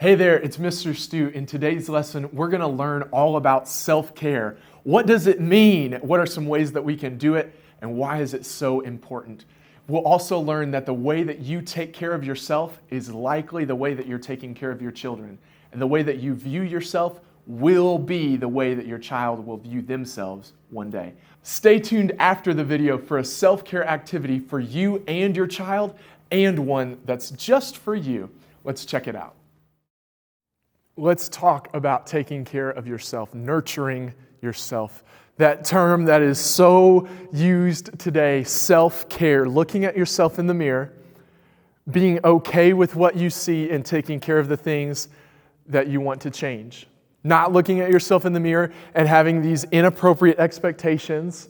Hey there, it's Mr. Stu. In today's lesson, we're going to learn all about self-care. What does it mean? What are some ways that we can do it? And why is it so important? We'll also learn that the way that you take care of yourself is likely the way that you're taking care of your children. And the way that you view yourself will be the way that your child will view themselves one day. Stay tuned after the video for a self-care activity for you and your child, and one that's just for you. Let's check it out. Let's talk about taking care of yourself, nurturing yourself. That term that is so used today, self-care, looking at yourself in the mirror, being okay with what you see and taking care of the things that you want to change. Not looking at yourself in the mirror and having these inappropriate expectations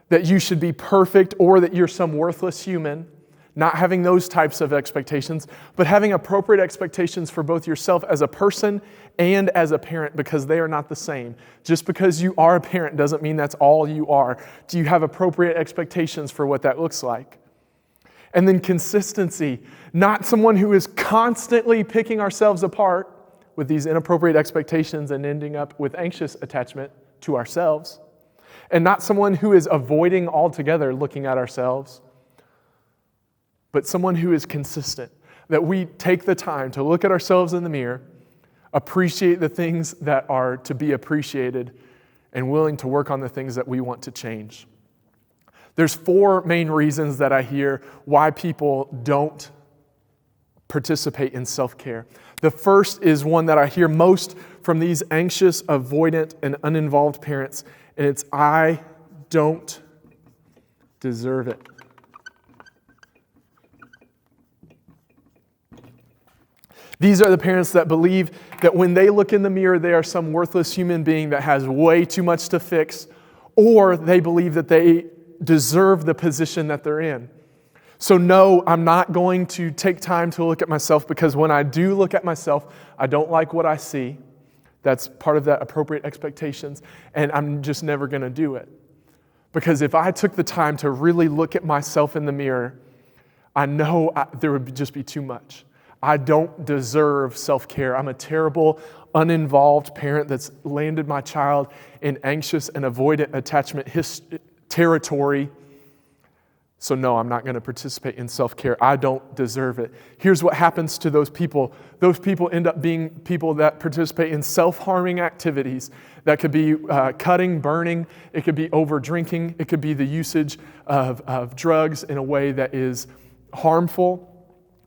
that you should be perfect or that you're some worthless human. Not having those types of expectations, but having appropriate expectations for both yourself as a person and as a parent, because they are not the same. Just because you are a parent doesn't mean that's all you are. Do you have appropriate expectations for what that looks like? And then consistency, not someone who is constantly picking ourselves apart with these inappropriate expectations and ending up with anxious attachment to ourselves, and not someone who is avoiding altogether looking at ourselves, but someone who is consistent, that we take the time to look at ourselves in the mirror, appreciate the things that are to be appreciated, and willing to work on the things that we want to change. There's 4 main reasons that I hear why people don't participate in self-care. The first is one that I hear most from these anxious, avoidant, and uninvolved parents, and it's, I don't deserve it. These are the parents that believe that when they look in the mirror, they are some worthless human being that has way too much to fix, or they believe that they deserve the position that they're in. So no, I'm not going to take time to look at myself, because when I do look at myself, I don't like what I see. That's part of that appropriate expectations, and I'm just never going to do it. Because if I took the time to really look at myself in the mirror, I know there would just be too much. I don't deserve self-care. I'm a terrible, uninvolved parent that's landed my child in anxious and avoidant attachment territory. So no, I'm not going to participate in self-care. I don't deserve it. Here's what happens to those people. Those people end up being people that participate in self-harming activities. That could be cutting, burning. It could be over-drinking. It could be the usage of drugs in a way that is harmful.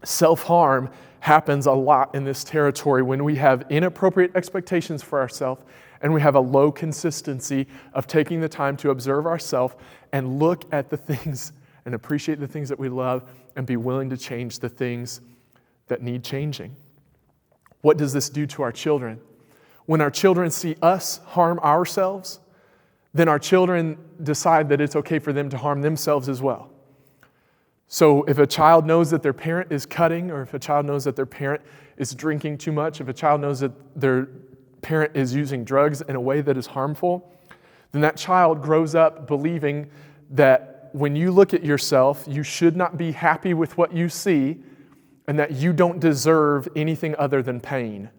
Self-harm happens a lot in this territory when we have inappropriate expectations for ourselves and we have a low consistency of taking the time to observe ourselves and look at the things and appreciate the things that we love and be willing to change the things that need changing. What does this do to our children? When our children see us harm ourselves, then our children decide that it's okay for them to harm themselves as well. So if a child knows that their parent is cutting, or if a child knows that their parent is drinking too much, if a child knows that their parent is using drugs in a way that is harmful, then that child grows up believing that when you look at yourself, you should not be happy with what you see, and that you don't deserve anything other than pain.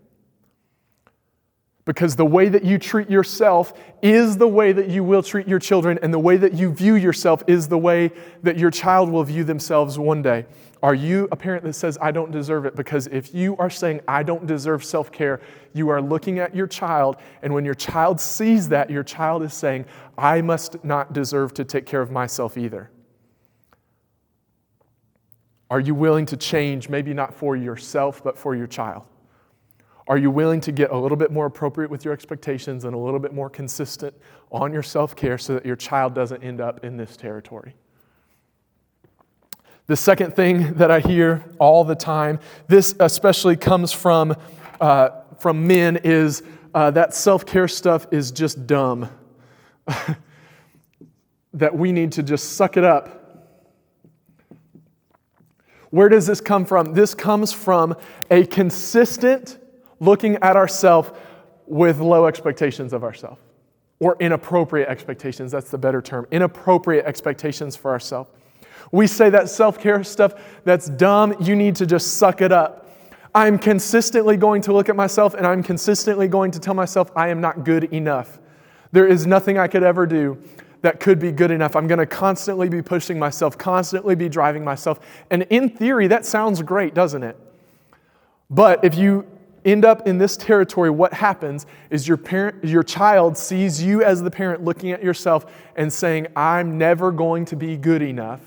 Because the way that you treat yourself is the way that you will treat your children, and the way that you view yourself is the way that your child will view themselves one day. Are you a parent that says, I don't deserve it? Because if you are saying, I don't deserve self-care, you are looking at your child, and when your child sees that, your child is saying, I must not deserve to take care of myself either. Are you willing to change, maybe not for yourself, but for your child? Are you willing to get a little bit more appropriate with your expectations and a little bit more consistent on your self-care so that your child doesn't end up in this territory? The second thing that I hear all the time, this especially comes from men, is that self-care stuff is just dumb. That we need to just suck it up. Where does this come from? This comes from a consistent looking at ourselves with low expectations of ourselves, or inappropriate expectations. That's the better term. Inappropriate expectations for ourselves. We say that self-care stuff, that's dumb. You need to just suck it up. I'm consistently going to look at myself and I'm consistently going to tell myself I am not good enough. There is nothing I could ever do that could be good enough. I'm going to constantly be pushing myself, constantly be driving myself. And in theory, that sounds great, doesn't it? But if you end up in this territory, what happens is your child sees you as the parent looking at yourself and saying, I'm never going to be good enough,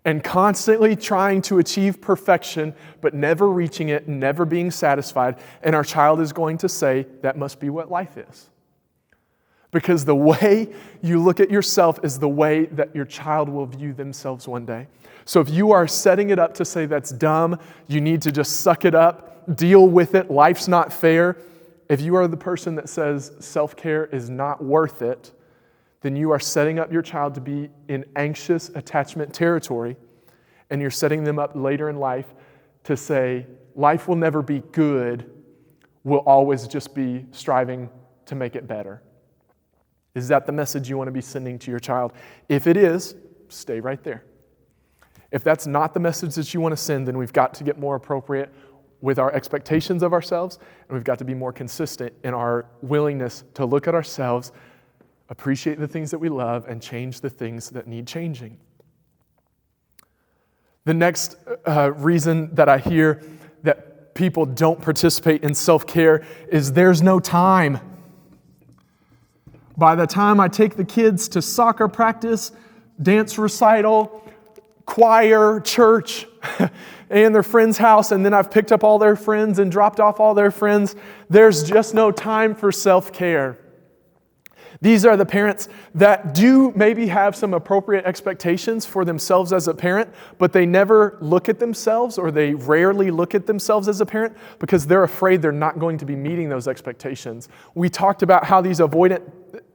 and constantly trying to achieve perfection, but never reaching it, never being satisfied. And our child is going to say, that must be what life is. Because the way you look at yourself is the way that your child will view themselves one day. So if you are setting it up to say that's dumb, you need to just suck it up, deal with it, life's not fair. If you are the person that says self-care is not worth it, then you are setting up your child to be in anxious attachment territory, and you're setting them up later in life to say, life will never be good, we'll always just be striving to make it better. Is that the message you want to be sending to your child? If it is, stay right there. If that's not the message that you want to send, then we've got to get more appropriate with our expectations of ourselves, and we've got to be more consistent in our willingness to look at ourselves, appreciate the things that we love, and change the things that need changing. The next reason that I hear that people don't participate in self-care is there's no time. By the time I take the kids to soccer practice, dance recital, choir, church, and their friend's house, and then I've picked up all their friends and dropped off all their friends, there's just no time for self-care. These are the parents that do maybe have some appropriate expectations for themselves as a parent, but they never look at themselves, or they rarely look at themselves as a parent because they're afraid they're not going to be meeting those expectations. We talked about how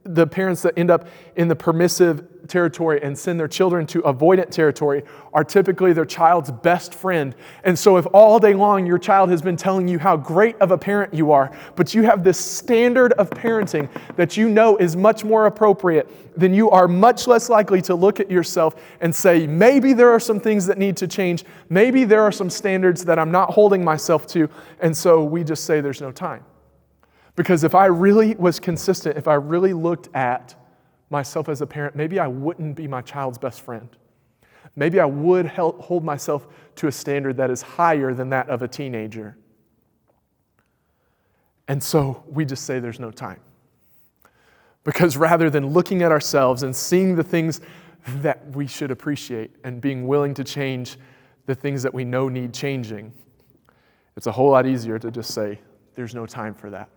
the parents that end up in the permissive territory and send their children to avoidant territory are typically their child's best friend. And so if all day long your child has been telling you how great of a parent you are, but you have this standard of parenting that you know is much more appropriate, then you are much less likely to look at yourself and say, maybe there are some things that need to change. Maybe there are some standards that I'm not holding myself to. And so we just say there's no time. Because if I really was consistent, if I really looked at myself as a parent, maybe I wouldn't be my child's best friend. Maybe I would hold myself to a standard that is higher than that of a teenager. And so we just say there's no time. Because rather than looking at ourselves and seeing the things that we should appreciate and being willing to change the things that we know need changing, it's a whole lot easier to just say there's no time for that.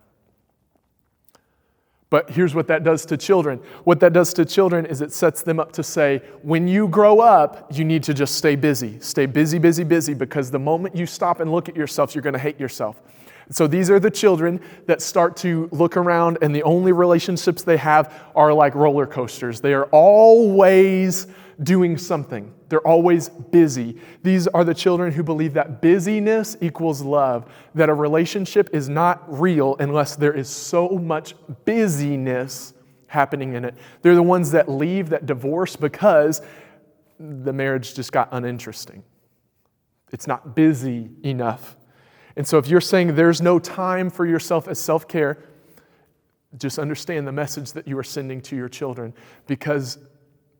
But here's what that does to children. What that does to children is it sets them up to say, when you grow up, you need to just stay busy. Stay busy, busy, busy, because the moment you stop and look at yourself, you're going to hate yourself. So these are the children that start to look around, and the only relationships they have are like roller coasters. They are always doing something. They're always busy. These are the children who believe that busyness equals love, that a relationship is not real unless there is so much busyness happening in it. They're the ones that leave, that divorce, because the marriage just got uninteresting. It's not busy enough. And so if you're saying there's no time for yourself as self-care, just understand the message that you are sending to your children, because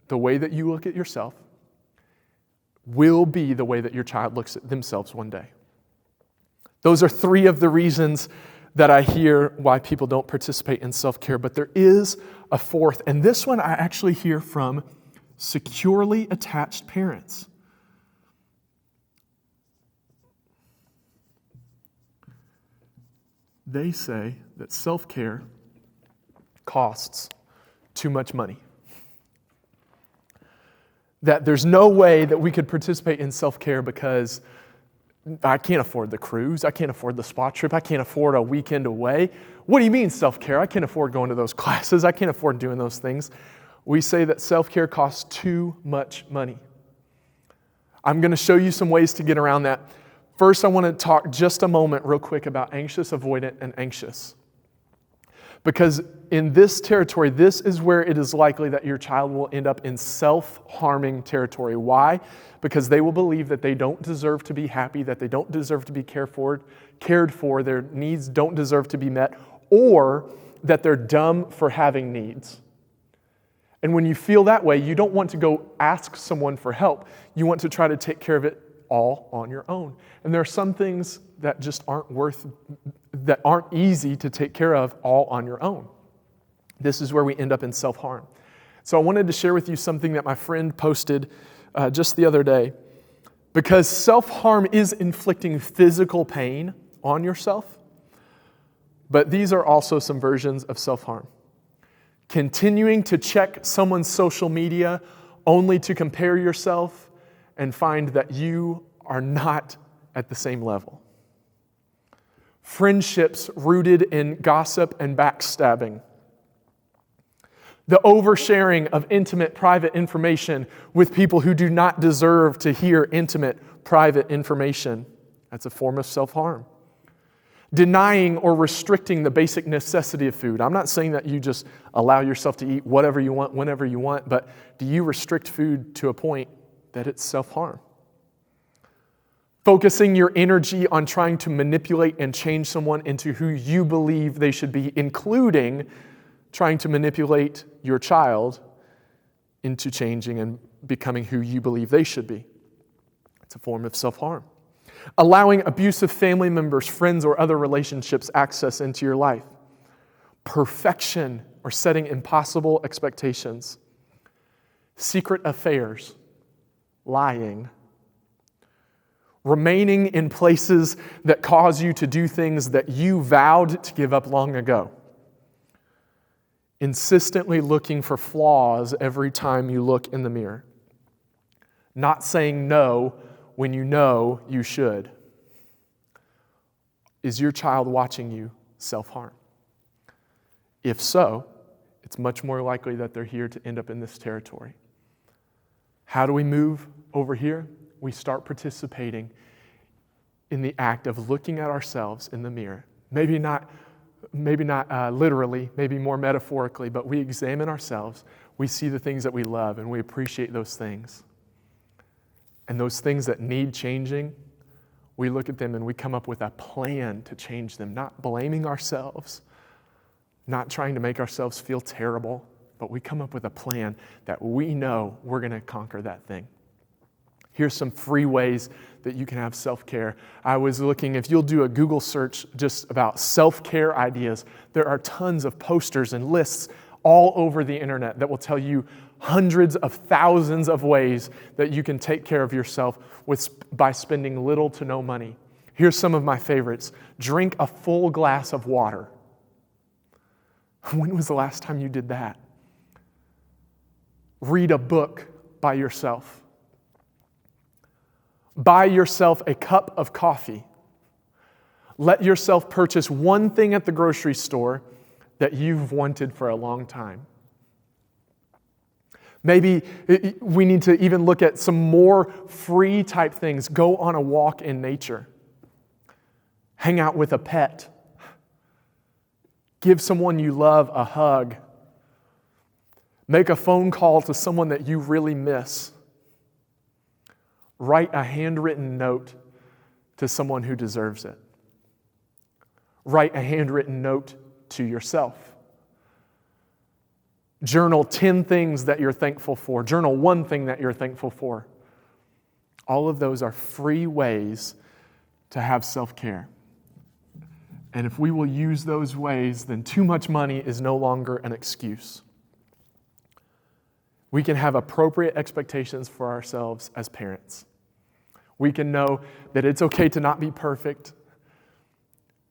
the way that you look at yourself will be the way that your child looks at themselves one day. Those are three of the reasons that I hear why people don't participate in self-care, but there is a fourth, and this one I actually hear from securely attached parents. They say that self-care costs too much money. That there's no way that we could participate in self-care because I can't afford the cruise, I can't afford the spa trip, I can't afford a weekend away. What do you mean self-care? I can't afford going to those classes, I can't afford doing those things. We say that self-care costs too much money. I'm going to show you some ways to get around that. First, I want to talk just a moment real quick about anxious, avoidant, and anxious. Because in this territory, this is where it is likely that your child will end up in self-harming territory. Why? Because they will believe that they don't deserve to be happy, that they don't deserve to be cared for, their needs don't deserve to be met, or that they're dumb for having needs. And when you feel that way, you don't want to go ask someone for help. You want to try to take care of it all on your own. And there are some things that just that aren't easy to take care of all on your own. This is where we end up in self-harm. So I wanted to share with you something that my friend posted just the other day. Because self-harm is inflicting physical pain on yourself, but these are also some versions of self-harm. Continuing to check someone's social media only to compare yourself and find that you are not at the same level. Friendships rooted in gossip and backstabbing. The oversharing of intimate, private information with people who do not deserve to hear intimate, private information. That's a form of self-harm. Denying or restricting the basic necessity of food. I'm not saying that you just allow yourself to eat whatever you want, whenever you want, but do you restrict food to a point that it's self-harm? Focusing your energy on trying to manipulate and change someone into who you believe they should be, including trying to manipulate your child into changing and becoming who you believe they should be. It's a form of self-harm. Allowing abusive family members, friends, or other relationships access into your life. Perfection or setting impossible expectations. Secret affairs. Lying. Remaining in places that cause you to do things that you vowed to give up long ago. Insistently looking for flaws every time you look in the mirror. Not saying no when you know you should. Is your child watching you self-harm? If so, it's much more likely that they're here to end up in this territory. How do we move over here? We start participating in the act of looking at ourselves in the mirror. Maybe not literally, maybe more metaphorically, but we examine ourselves. We see the things that we love, and we appreciate those things. And those things that need changing, we look at them and we come up with a plan to change them, not blaming ourselves, not trying to make ourselves feel terrible, but we come up with a plan that we know we're going to conquer that thing. Here's some free ways that you can have self-care. I was looking, if you'll do a Google search just about self-care ideas, there are tons of posters and lists all over the internet that will tell you hundreds of thousands of ways that you can take care of yourself by spending little to no money. Here's some of my favorites. Drink a full glass of water. When was the last time you did that? Read a book by yourself. Buy yourself a cup of coffee. Let yourself purchase one thing at the grocery store that you've wanted for a long time. Maybe we need to even look at some more free type things. Go on a walk in nature. Hang out with a pet. Give someone you love a hug. Make a phone call to someone that you really miss. Write a handwritten note to someone who deserves it. Write a handwritten note to yourself. Journal 10 things that you're thankful for. Journal one thing that you're thankful for. All of those are free ways to have self-care. And if we will use those ways, then too much money is no longer an excuse. We can have appropriate expectations for ourselves as parents. We can know that it's okay to not be perfect,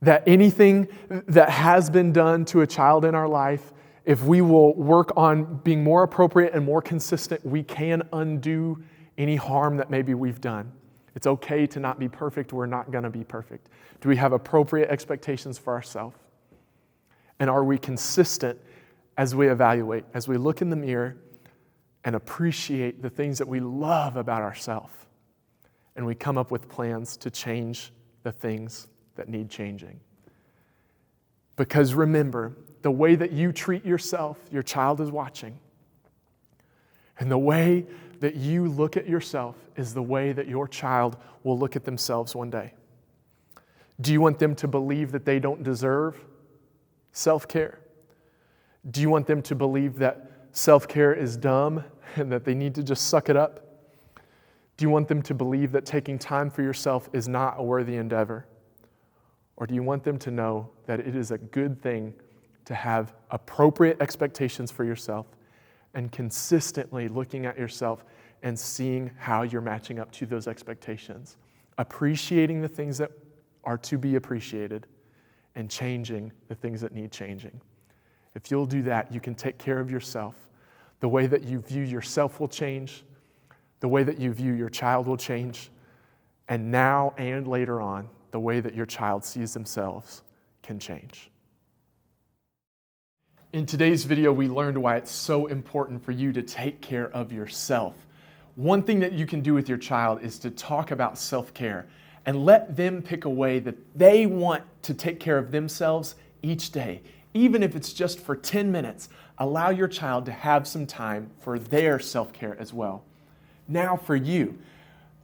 that anything that has been done to a child in our life, if we will work on being more appropriate and more consistent, we can undo any harm that maybe we've done. It's okay to not be perfect. We're not going to be perfect. Do we have appropriate expectations for ourselves? And are we consistent as we evaluate, as we look in the mirror and appreciate the things that we love about ourselves? And we come up with plans to change the things that need changing. Because remember, the way that you treat yourself, your child is watching. And the way that you look at yourself is the way that your child will look at themselves one day. Do you want them to believe that they don't deserve self-care? Do you want them to believe that self-care is dumb and that they need to just suck it up? Do you want them to believe that taking time for yourself is not a worthy endeavor? Or do you want them to know that it is a good thing to have appropriate expectations for yourself and consistently looking at yourself and seeing how you're matching up to those expectations, appreciating the things that are to be appreciated and changing the things that need changing? If you'll do that, you can take care of yourself. The way that you view yourself will change. The way that you view your child will change. And now and later on, the way that your child sees themselves can change. In today's video, we learned why it's so important for you to take care of yourself. One thing that you can do with your child is to talk about self-care and let them pick a way that they want to take care of themselves each day. Even if it's just for 10 minutes, allow your child to have some time for their self-care as well. Now for you,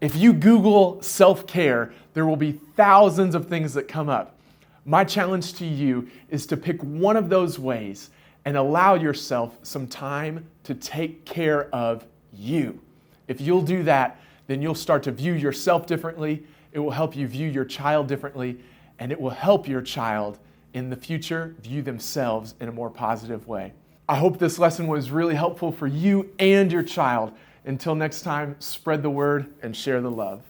if you Google self-care, there will be thousands of things that come up. My challenge to you is to pick one of those ways and allow yourself some time to take care of you. If you'll do that, then you'll start to view yourself differently. It will help you view your child differently, and it will help your child in the future view themselves in a more positive way. I hope this lesson was really helpful for you and your child. Until next time, spread the word and share the love.